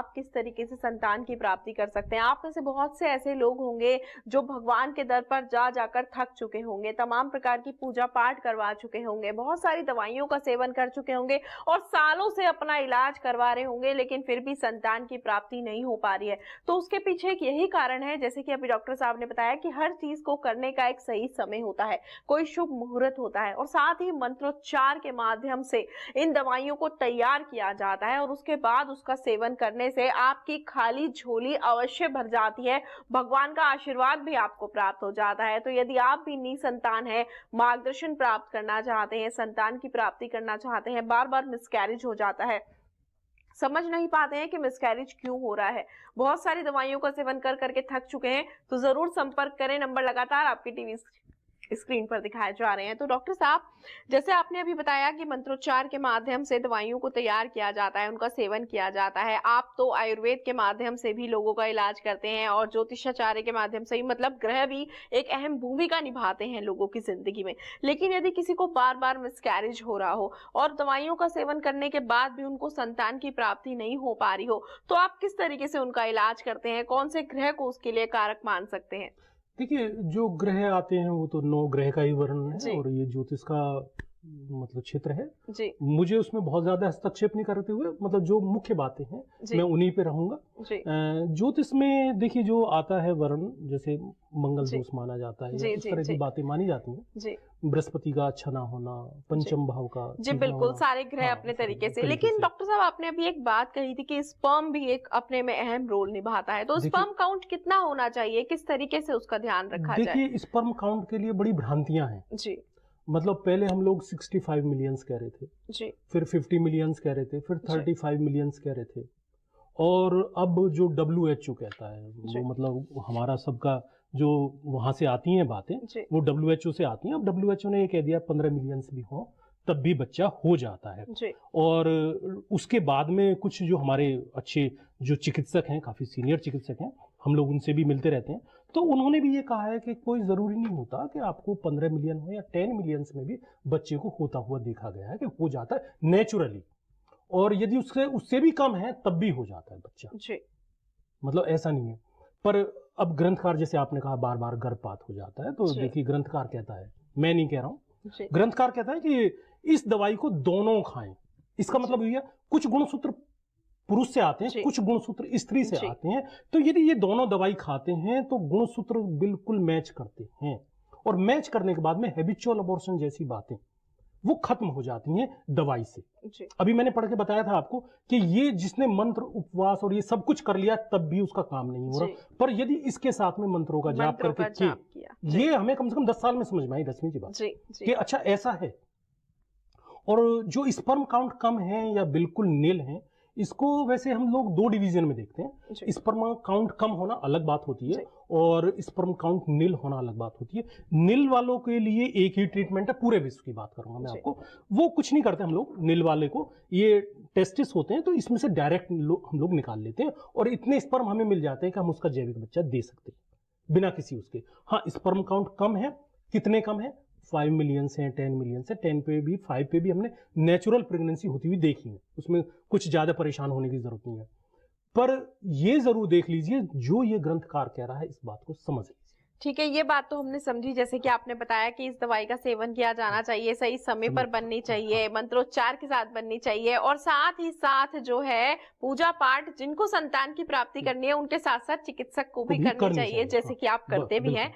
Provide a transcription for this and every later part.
आप किस तरीके से संतान की प्राप्ति कर सकते हैं। आप में से बहुत से ऐसे लोग होंगे जो भगवान के दर पर जा जाकर थक चुके होंगे, तमाम प्रकार की पूजा पाठ करवा चुके होंगे, बहुत सारी दवाइयों का सेवन कर चुके होंगे और सालों से अपना इलाज करवा रहे होंगे, लेकिन फिर भी संतान की प्राप्ति नहीं हो पा रही है। तो उसके पीछे एक यही कारण है, जैसे कि अभी डॉक्टर साहब ने बताया कि हर चीज को करने का एक सही समय होता है, कोई शुभ मुहूर्त होता है और साथ ही मंत्रोच्चार के माध्यम से इन दवाइयों को तैयार किया जाता है और उसके बाद उसका सेवन करने से आपकी खाली झोली अवश्य भर जाती है, भगवान का आशीर्वाद भी आपको प्राप्त हो जाता है। तो यदि आप भी निसंतान है, मार्गदर्शन प्राप्त करना चाहते हैं, संतान की प्राप्ति करना चाहते हैं, बार बार मिसकैरेज हो जाता है, समझ नहीं पाते हैं कि मिसकैरेज क्यों हो रहा है, बहुत सारी दवाइयों का सेवन कर करके थक चुके हैं, तो जरूर संपर्क करें। नंबर लगातार आपकी टीवी स्क्रीन पर दिखाए जा रहे हैं। तो डॉक्टर साहब, जैसे आपने अभी बताया कि मंत्रोच्चार के माध्यम से दवाइयों को तैयार किया जाता है, उनका सेवन किया जाता है, आप तो आयुर्वेद के माध्यम से भी लोगों का इलाज करते हैं और ज्योतिषाचार्य के माध्यम से ही, मतलब ग्रह भी एक अहम भूमिका निभाते हैं लोगों की जिंदगी में। लेकिन यदि किसी को बार बार मिसकैरेज हो रहा हो और दवाइयों का सेवन करने के बाद भी उनको संतान की प्राप्ति नहीं हो पा रही हो, तो आप किस तरीके से उनका इलाज करते हैं, कौन से ग्रह को उसके लिए कारक मान सकते हैं? देखिए, जो ग्रह आते हैं वो तो 9 ग्रह का ही वर्णन है जी। और ये ज्योतिष का मतलब क्षेत्र है। जी मुझे उसमें बहुत ज्यादा हस्तक्षेप नहीं करते हुए, मतलब जो मुख्य बातें हैं जी मैं उन्हीं पे रहूंगा। जी ज्योतिष में देखिए जो आता है वर्ण, जैसे मंगल जी दोष माना जाता है या जी इस जी तरह की जी बातें मानी जाती हैं। जी बृहस्पति का अच्छा ना होना, पंचम भाव का जी, ठीक ना बिल्कुल होना, सारे ग्रह हाँ, अपने सारे तरीके से। तरीके लेकिन से। डॉक्टर साहब, आपने अभी एक बात कही थी कि स्पर्म भी एक अपने में अहम रोल निभाता है, तो देखिए स्पर्म काउंट कितना होना चाहिए, किस तरीके से उसका ध्यान रखा जाए? देखिए स्पर्म काउंट के लिए बड़ी भ्रांतियां हैं। जी मतलब पहले हम लोग 65 मिलियंस कह रहे थे, जी फिर 50 मिलियंस कह रहे थे, फिर जी 35 मिलियंस कह रहे थे, और अब जो WHO कहता है जी वो, मतलब हमारा सबका जो वहां से आती हैं बातें, जी वो WHO से आती हैं। अब WHO ने ये कह दिया 15 मिलियंस भी हो तब भी बच्चा हो जाता है। जी और उसके बाद में कुछ जो हमारे अच्छे जो चिकित्सक हैं, काफी सीनियर चिकित्सक हैं, हम लोग उनसे भी मिलते रहते हैं, तो उन्होंने भी ये कहा है कि कोई जरूरी नहीं होता कि आपको 15 मिलियन हो या 10 मिलियंस में भी बच्चे को होता हुआ देखा गया है कि हो जाता है नेचुरली, और यदि उससे उससे भी कम है तब भी हो जाता है बच्चा, जी मतलब ऐसा नहीं है। पर अब ग्रंथकार, जैसे आपने कहा बार बार गर्भपात हो जाता है, तो जी देखिए ग्रंथकार कहता है, मैं नहीं कह रहा हूं, जी ग्रंथकार कहता है कि इस दवाई को दोनों खाएं। इसका मतलब ये है कुछ गुणसूत्र पुरुष से आते हैं, जी कुछ गुणसूत्र स्त्री से जी आते हैं, तो यदि ये दोनों दवाई खाते हैं तो गुणसूत्र बिल्कुल मैच करते हैं, और मैच करने के बाद में हैबिचुअल अबॉर्शन जैसी बातें वो खत्म हो जाती हैं दवाई से। जी अभी मैंने पढ़ के बताया था आपको कि ये जिसने मंत्र उपवास और ये सब कुछ कर लिया तब भी उसका काम नहीं हो जी रहा, पर यदि इसके साथ में मंत्रों का जाप मंत्रों करके का जाप किया। जी ये हमें कम से कम 10 साल में समझ में आई, 10वीं की बात, जी कि जी अच्छा ऐसा है। और जो स्पर्म काउंट कम है या बिल्कुल नील है, इसको वैसे हम लोग 2 डिवीजन में देखते हैं। जी स्पर्म काउंट कम होना अलग बात होती है जी और स्पर्म काउंट नील होना अलग बात होती है। नील वालों के लिए एक ही ट्रीटमेंट है, पूरे विश्व की बात करूंगा मैं जी आपको। वो कुछ नहीं करते हम लोग नील वाले को, ये टेस्टिस होते हैं तो इसमें से डायरेक्ट हम लोग निकाल लेते हैं और इतने स्पर्म हमें मिल जाते हैं कि हम उसका जैविक बच्चा दे सकते हैं बिना किसी उसके। हाँ, स्पर्म काउंट कम है, कितने कम है, 5 मिलियंस हैं, 10 मिलियंस है, 10 पे भी 5 पे भी हमने नेचुरल प्रेगनेंसी होती हुई देखी है, उसमें कुछ ज्यादा परेशान होने की जरूरत नहीं है। पर ये जरूर देख लीजिए, जो ये ग्रंथकार कह रहा है इस बात को समझ लीजिए। ठीक है, ये बात तो हमने समझी, जैसे कि आपने बताया कि इस दवाई का सेवन किया जाना चाहिए, सही समय पर बननी चाहिए, मंत्रोच्चार के साथ बननी चाहिए और साथ ही साथ जो है पूजा पाठ, जिनको संतान की प्राप्ति करनी है उनके साथ साथ चिकित्सक को भी करनी चाहिए, जैसे कि आप करते भी हैं।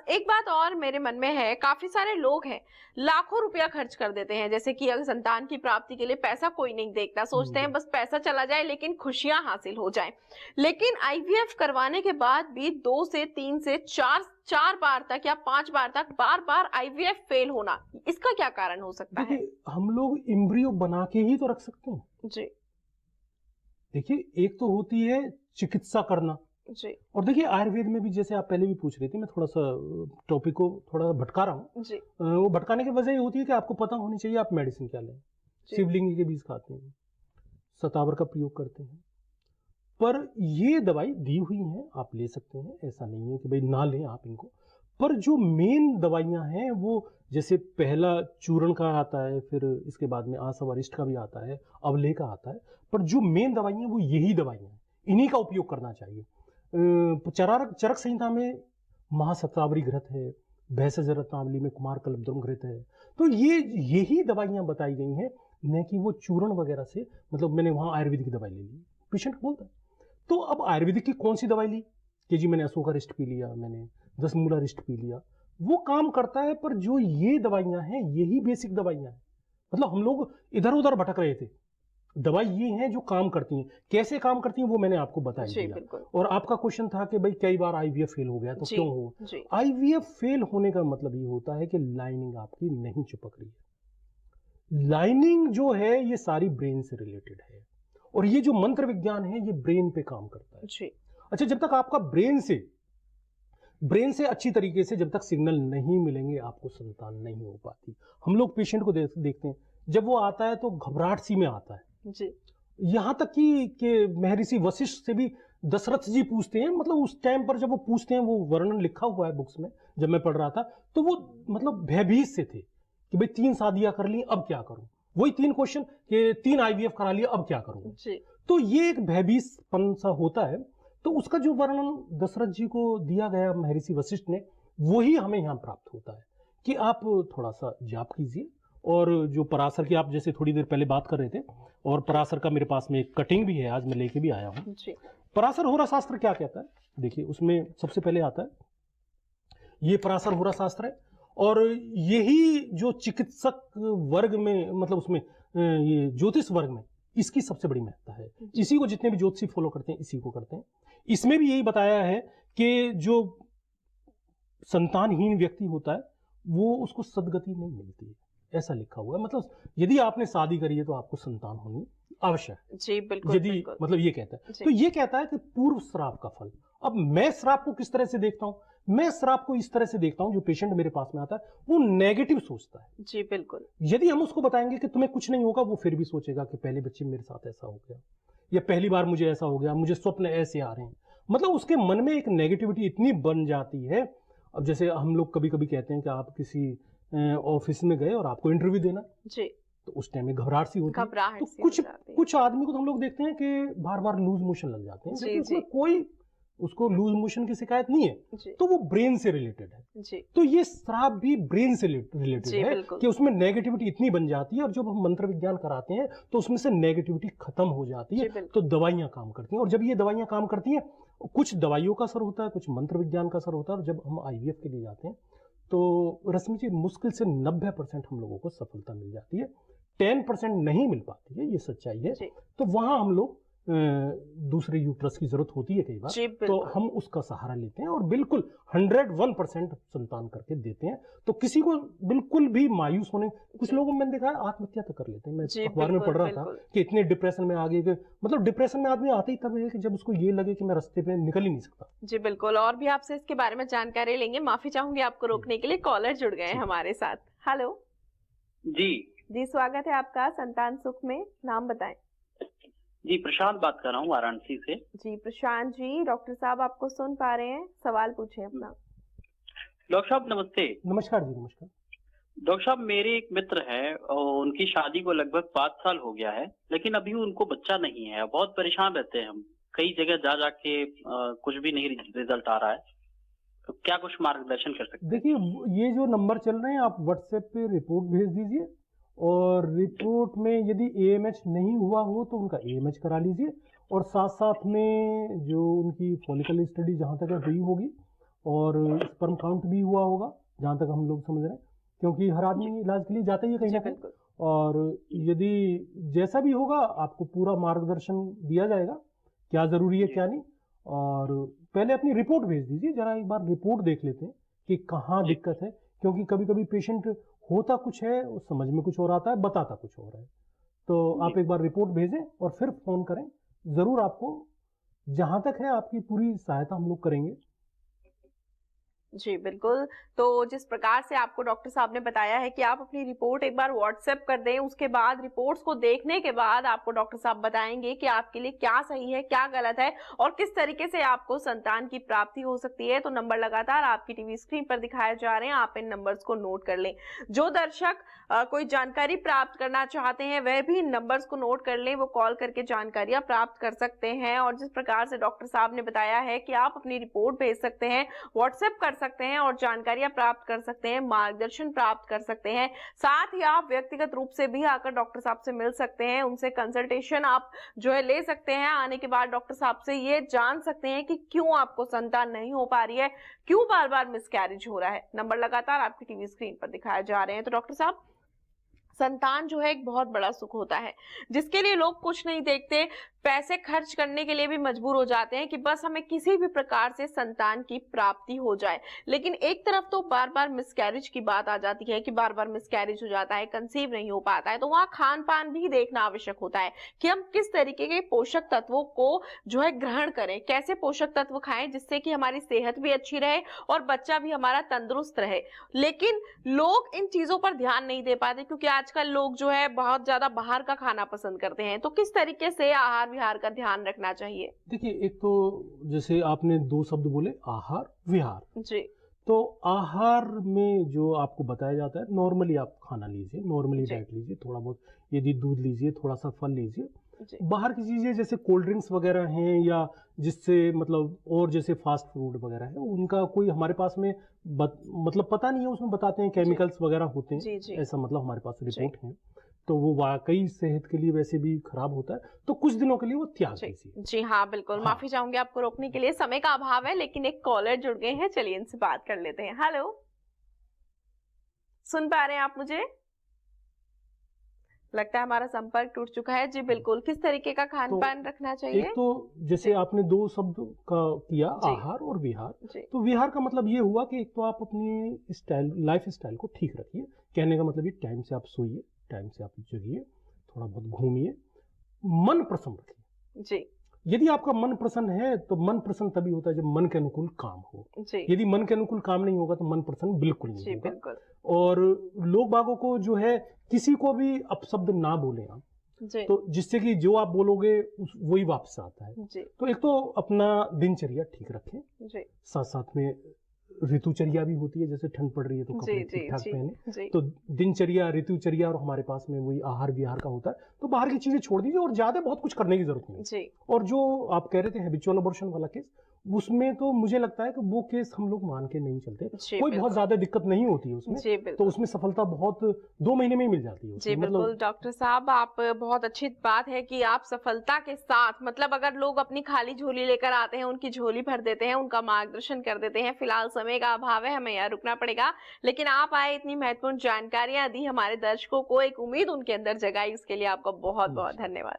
एक बात और मेरे मन में है, काफी सारे लोग हैं लाखों रुपया खर्च कर देते हैं, जैसे कि अगर संतान की प्राप्ति के लिए पैसा कोई नहीं देखता, सोचते हैं बस पैसा चला जाए लेकिन खुशियां हासिल हो जाए। लेकिन आईवीएफ करवाने के बाद भी 2 से 3 से 4 बार तक या 5 बार तक बार बार आईवीएफ फेल होना, इसका क्या कारण हो सकता है? देखिए, हम लोग एम्ब्रियो बना के ही तो रख सकते हैं। जी देखिए, एक तो होती है चिकित्सा करना, जी और देखिए आयुर्वेद में भी, जैसे आप पहले भी पूछ रही थी, मैं थोड़ा सा टॉपिक को थोड़ा भटका रहा हूँ। जी वो भटकाने की वजह ये होती है कि आपको पता होनी चाहिए आप मेडिसिन क्या लें। जी शिवलिंग के बीज खाते हैं, सतावर का प्रयोग करते हैं, पर ये दवाई दी हुई है, आप ले सकते हैं, ऐसा नहीं है कि भाई ना लें आप इनको। पर जो मेन दवाइयां हैं वो जैसे पहला चूर्ण का आता है, फिर इसके बाद में आसव अरिष्ट का भी आता है, अवले का आता है, पर जो मेन दवाइयां वो यही दवाइयां हैं, इन्हीं का उपयोग करना चाहिए। चरक संहिता में महासतावरी घृत है, भैंसज रत्नावली में कुमार कल्पद्रुम घृत है, तो ये यही दवाइयां बताई गई हैं, न कि वो चूर्ण वगैरह से। मतलब मैंने वहां आयुर्वेदिक की दवाई ले ली, पेशेंट बोलता है। तो अब आयुर्वेदिक की कौन सी दवाई ली कि जी मैंने अशोका रिष्ट पी लिया, मैंने 10 मूला रिष्ट पी लिया, वो काम करता है, पर जो ये दवाइयां हैं यही बेसिक दवाइयां हैं। मतलब हम लोग इधर उधर भटक रहे थे। दवाई ये हैं जो काम करती हैं, कैसे काम करती हैं वो मैंने आपको बता ही जी दिया। बिल्कुल। और आपका क्वेश्चन था कि भाई कई बार आईवीएफ फेल हो गया तो जी क्यों हो। जी आईवीएफ फेल होने का मतलब ये होता है कि लाइनिंग आपकी नहीं चिपक रही है। लाइनिंग जो है ये सारी ब्रेन से रिलेटेड है, और ये जो मंत्र विज्ञान है ये ब्रेन पे काम करता है। जी अच्छा, जब तक आपका ब्रेन से अच्छी तरीके से जब तक सिग्नल नहीं मिलेंगे आपको संतान नहीं हो पाती। हम लोग पेशेंट को देखते हैं, जब वो आता है तो घबराहट सी में आता है। जी यहां तक कि महर्षि वशिष्ठ से भी दशरथ जी पूछते हैं, मतलब उस टाइम पर जब वो पूछते हैं, वो वर्णन लिखा हुआ है बुक्स में, जब मैं पढ़ रहा था, तो वो मतलब भयभीत से थे कि भाई 3 शादियां कर ली, अब क्या करूं। वही 3 क्वेश्चन कि 3 आईवीएफ करा लिया, अब क्या करूं। जी तो ये एक भयभीतपन सा होता है। तो उसका जो वर्णन दशरथ जी को दिया गया महर्षि वशिष्ठ ने, वही हमें यहाँ प्राप्त होता है कि आप थोड़ा सा जाप कीजिए। और जो पराशर की आप जैसे थोड़ी देर पहले बात कर रहे थे, और पराशर का मेरे पास में एक कटिंग भी है, आज मैं लेके भी आया हूँ। जी पराशर होरा शास्त्र क्या कहता है, देखिए उसमें सबसे पहले आता है ये पराशर होरा शास्त्र है। और यही जो चिकित्सक वर्ग में, मतलब उसमें ये ज्योतिष वर्ग में इसकी सबसे बड़ी महत्ता है। इसी को जितने भी ज्योतिषी फॉलो करते हैं इसी को करते हैं। इसमें भी यही बताया है कि जो संतानहीन व्यक्ति होता है वो उसको सदगति नहीं मिलती है, ऐसा लिखा हुआ है। मतलब यदि आपने शादी करी है तो आपको संतान होनी आवश्यक है। जी बिल्कुल यदि बिल्कुल। मतलब ये कहता है, जी तो ये कहता है कि पूर्व श्राप का फल। अब मैं श्राप को किस तरह से देखता हूं, मैं श्राप को इस तरह से देखता हूं, जो पेशेंट मेरे पास में आता है वो नेगेटिव सोचता है। जी बिल्कुल। यदि हम उसको बताएंगे कि तुम्हें कुछ नहीं होगा, वो फिर भी सोचेगा कि पहले बच्चे मेरे साथ ऐसा हो गया, या पहली बार मुझे ऐसा हो गया, मुझे स्वप्न ऐसे आ रहे हैं। मतलब उसके मन में एक नेगेटिविटी इतनी बन जाती है। अब जैसे हम लोग कभी कभी कहते हैं कि आप किसी ऑफिस में गए और आपको इंटरव्यू देना, जी तो उस टाइम में घबराहट सी होती है। घबराहट तो सी हो कुछ जाती है। कुछ आदमी को तो हम लोग देखते हैं कि बार बार लूज मोशन लग जाते हैं, जी, लेकिन उसमें जी। कोई उसको लूज मोशन की शिकायत नहीं है, जी तो वो ब्रेन से रिलेटेड है। जी तो ये श्राप भी ब्रेन से रिलेटेड जी है बिल्कुल। कि उसमें नेगेटिविटी इतनी बन जाती है, और जब हम मंत्र विज्ञान कराते हैं तो उसमें से नेगेटिविटी खत्म हो जाती जी है। बिल्कुल। तो दवाइयां काम करती हैं, और जब ये दवाइयां काम करती हैं, कुछ दवाइयों का असर होता है, कुछ मंत्र विज्ञान का असर होता है। और जब हम आईवीएफ के लिए जाते हैं तो रश्मि जी मुश्किल से 90% हम लोगों को सफलता मिल जाती है, 10% नहीं मिल पाती है, ये सच्चाई है। जी तो वहां हम लोग दूसरे यूट्रस की जरूरत होती है कई बार, जी तो बिल्कुल। हम उसका सहारा लेते हैं और बिल्कुल 101% संतान करके देते हैं। तो किसी को बिल्कुल भी मायूस होने, कुछ जी। लोगों में मैंने देखा है आत्महत्या तक कर लेते हैं। मैं जी अखबार में बिल्कुल पढ़ रहा था बिल्कुल। कि इतने डिप्रेशन में आ गए कि, मतलब डिप्रेशन में आदमी आता ही तब है कि जब उसको ये लगे कि मैं रास्ते पे निकल ही नहीं सकता। जी बिल्कुल, और भी आपसे इसके बारे में जानकारी लेंगे। माफी चाहूंगी आपको रोकने के लिए, कॉलर जुड़ गए हैं जी। हमारे साथ। हेलो जी जी, स्वागत है आपका संतान सुख में। नाम बताएं। जी, प्रशांत बात कर रहा हूँ वाराणसी से। जी प्रशांत जी, डॉक्टर साहब आपको सुन पा रहे हैं, सवाल पूछें अपना। डॉक्टर साहब नमस्ते। नमस्कार जी, नमस्कार। डॉक्टर साहब मेरे एक मित्र है और उनकी शादी को लगभग 5 साल हो गया है, लेकिन अभी उनको बच्चा नहीं है। बहुत परेशान रहते हैं हम, कई जगह जा जाके कुछ भी नहीं रिजल्ट आ रहा है। तो क्या कुछ मार्गदर्शन कर सकते हैं? देखिए ये जो नंबर चल रहे हैं, आप व्हाट्सएप पे रिपोर्ट भेज दीजिए, और रिपोर्ट में यदि एएमएच नहीं हुआ हो तो उनका एएमएच करा लीजिए, और साथ साथ में जो उनकी फॉलिकल स्टडी जहाँ तक हुई होगी, और स्पर्म काउंट भी हुआ होगा जहाँ तक हम लोग समझ रहे हैं, क्योंकि हर आदमी इलाज के लिए जाता ही है कहीं जी ना कहीं। बिल्कुल। और यदि जैसा भी होगा आपको पूरा मार्गदर्शन दिया जाएगा, क्या जरूरी है जी। क्या नहीं। और पहले अपनी रिपोर्ट भेज दीजिए, जरा एक बार रिपोर्ट देख लेते हैं कि कहाँ जी। दिक्कत है, क्योंकि कभी कभी पेशेंट होता कुछ है, उस समझ में कुछ और आता है, बताता कुछ और है। तो आप जी। एक बार रिपोर्ट भेजें और फिर फोन करें, जरूर आपको जहां तक है आपकी पूरी सहायता हम लोग करेंगे। जी, बिल्कुल। तो जिस प्रकार से आपको डॉक्टर साहब ने बताया है कि आप अपनी रिपोर्ट एक बार व्हाट्सएप कर दें, उसके बाद रिपोर्ट्स को देखने के बाद आपको डॉक्टर साहब बताएँगे कि आपके लिए क्या सही है, क्या गलत है और किस तरीके से आपको संतान की प्राप्ति हो सकती है। तो नंबर लगातार आपकी टीवी स्क्रीन पर दिखाए जा रहे हैं, आप इन नंबर्स को नोट कर लें। जो दर्शक कोई जानकारी प्राप्त करना चाहते हैं, वह भी इन नंबर्स को नोट कर लें, वो कॉल करके जानकारियाँ प्राप्त कर सकते हैं। और जिस प्रकार से डॉक्टर साहब ने बताया है कि आप अपनी रिपोर्ट भेज सकते हैं, व्हाट्सएप कर सकते हैं और जानकारियां प्राप्त कर सकते हैं, मार्गदर्शन प्राप्त कर सकते हैं। साथ ही आप व्यक्तिगत रूप से भी आकर डॉक्टर साहब से मिल सकते हैं, उनसे कंसल्टेशन आप जो है ले सकते हैं। आने के बाद डॉक्टर साहब से ये जान सकते हैं कि क्यों आपको संतान नहीं हो पा रही है, क्यों बार बार मिसकैरेज हो रहा है। नंबर लगातार आपकी टीवी स्क्रीन पर दिखाए जा रहे हैं। तो डॉक्टर साहब, संतान जो है एक बहुत बड़ा सुख होता है, जिसके लिए लोग कुछ नहीं देखते, पैसे खर्च करने के लिए भी मजबूर हो जाते हैं कि बस हमें किसी भी प्रकार से संतान की प्राप्ति हो जाए। लेकिन एक तरफ तो बार बार मिसकैरेज की बात आ जाती है कि बार बार मिसकैरेज हो जाता है, कंसीव नहीं हो पाता है, तो वहाँ खान पान भी देखना आवश्यक होता है कि हम किस तरीके के पोषक तत्वों को जो है ग्रहण करें, कैसे पोषक तत्व खाएं जिससे कि हमारी सेहत भी अच्छी रहे और बच्चा भी हमारा तंदुरुस्त रहे। लेकिन लोग इन चीजों पर ध्यान नहीं दे पाते, क्योंकि आजकल लोग जो है बहुत ज्यादा बाहर का खाना पसंद करते हैं। तो किस तरीके से आहार विहार का ध्यान रखना चाहिए? देखिए, एक तो जैसे आपने 2 शब्द बोले, आहार विहार। जी तो आहार में जो आपको बताया जाता है, नॉर्मली आप खाना लीजिए, नॉर्मली जी डाइट लीजिए, थोड़ा बहुत यदि दूध लीजिए, थोड़ा सा फल लीजिए। जी बाहर की चीज़ें जैसे कोल्ड ड्रिंक्स वगैरह हैं, या जिससे मतलब और जैसे फास्ट फूड वगैरह है, उनका कोई हमारे पास में मतलब पता नहीं है, उसमें बताते हैं जी केमिकल्स वगैरह होते जी हैं, जी ऐसा मतलब हमारे पास जी रिपोर्ट है। तो वो वाकई सेहत के लिए वैसे भी खराब होता है, तो कुछ दिनों के लिए वो त्याग जी दीजिए। जी हाँ, बिल्कुल। हाँ, माफी चाहूंगी आपको रोकने के लिए, समय का अभाव है, लेकिन एक कॉलर जुड़ गए हैं, चलिए इनसे बात कर लेते हैं। हेलो, सुन पा रहे हैं आप मुझे? लगता है हमारा संपर्क टूट चुका है। जी बिल्कुल, किस तरीके का खान तो पान रखना एक चाहिए? तो जैसे जी आपने 2 शब्द का किया, जी आहार और विहार। जी तो विहार का मतलब ये हुआ कि एक तो आप अपनी स्टाइल, लाइफ स्टाइल को ठीक रखिए। कहने का मतलब ये, टाइम से आप सोइए, टाइम से आप जगिए, थोड़ा बहुत घूमिए, मन प्रसन्न रखिए। जी यदि आपका मन प्रसन्न है, तो मन प्रसन्न तभी होता है जब मन के अनुकूल काम हो। जी यदि मन के अनुकूल काम नहीं होगा तो मन प्रसन्न बिल्कुल नहीं जी होगा। बिल्कुल। और लोग बागों को जो है, किसी को भी अपशब्द ना बोले आप, जी तो जिससे कि जो आप बोलोगे वही वापस आता है। जी तो एक तो अपना दिनचर्या ठीक रखें, जी साथ साथ में ऋतुचर्या भी होती है, जैसे ठंड पड़ रही है तो जी कपड़े जी ठीक ठाक जी पहने। जी तो दिनचर्या, ऋतुचर्या और हमारे पास में वही आहार विहार का होता है। तो बाहर की चीजें छोड़ दीजिए और ज्यादा बहुत कुछ करने की जरूरत नहीं। जी और जो आप कह रहे थे हैबिचुअल अबॉर्शन वाला केस, उसमें तो मुझे लगता है कि वो केस हम लोग मान के नहीं चलते। जी कोई बहुत बिल्कुल। ज्यादा दिक्कत नहीं होती है उसमें। जी तो बिल्कुल। उसमें सफलता बहुत 2 महीने में ही मिल जाती है जी उसमें। बिल्कुल मतलब डॉक्टर साहब, आप बहुत अच्छी बात है कि आप सफलता के साथ, मतलब अगर लोग अपनी खाली झोली लेकर आते हैं, उनकी झोली भर देते हैं, उनका मार्गदर्शन कर देते हैं। फिलहाल समय का अभाव है, हमें यहाँ रुकना पड़ेगा, लेकिन आप आए, इतनी महत्वपूर्ण जानकारियां दी, हमारे दर्शकों को एक उम्मीद उनके अंदर जगाई, उसके लिए आपका बहुत बहुत धन्यवाद।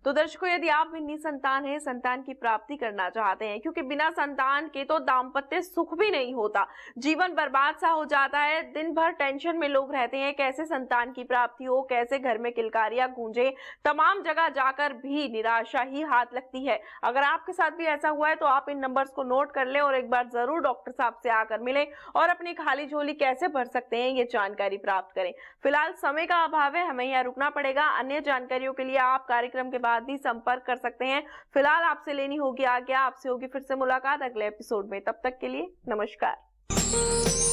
तो दर्शकों, यदि आप भी निसंतान हैं, संतान की प्राप्ति करना चाहते हैं, क्योंकि बिना संतान के तो दाम्पत्य सुख भी नहीं होता, जीवन बर्बाद सा हो जाता है। दिन भर टेंशन में लोग रहते हैं, कैसे संतान की प्राप्ति हो, कैसे घर में किलकारियां गूंजे, तमाम जगह जाकर भी निराशा ही हाथ लगती है। अगर आपके साथ भी ऐसा हुआ है तो आप इन नंबर्स को नोट कर लें और एक बार जरूर डॉक्टर साहब से आकर मिलें और अपनी खाली झोली कैसे भर सकते हैं ये जानकारी प्राप्त करें। फिलहाल समय का अभाव है, हमें यहाँ रुकना पड़ेगा। अन्य जानकारियों के लिए आप कार्यक्रम के बाद भी संपर्क कर सकते हैं। फिलहाल आपसे लेनी होगी आज्ञा, आपसे होगी फिर से मुलाकात अगले एपिसोड में। तब तक के लिए नमस्कार।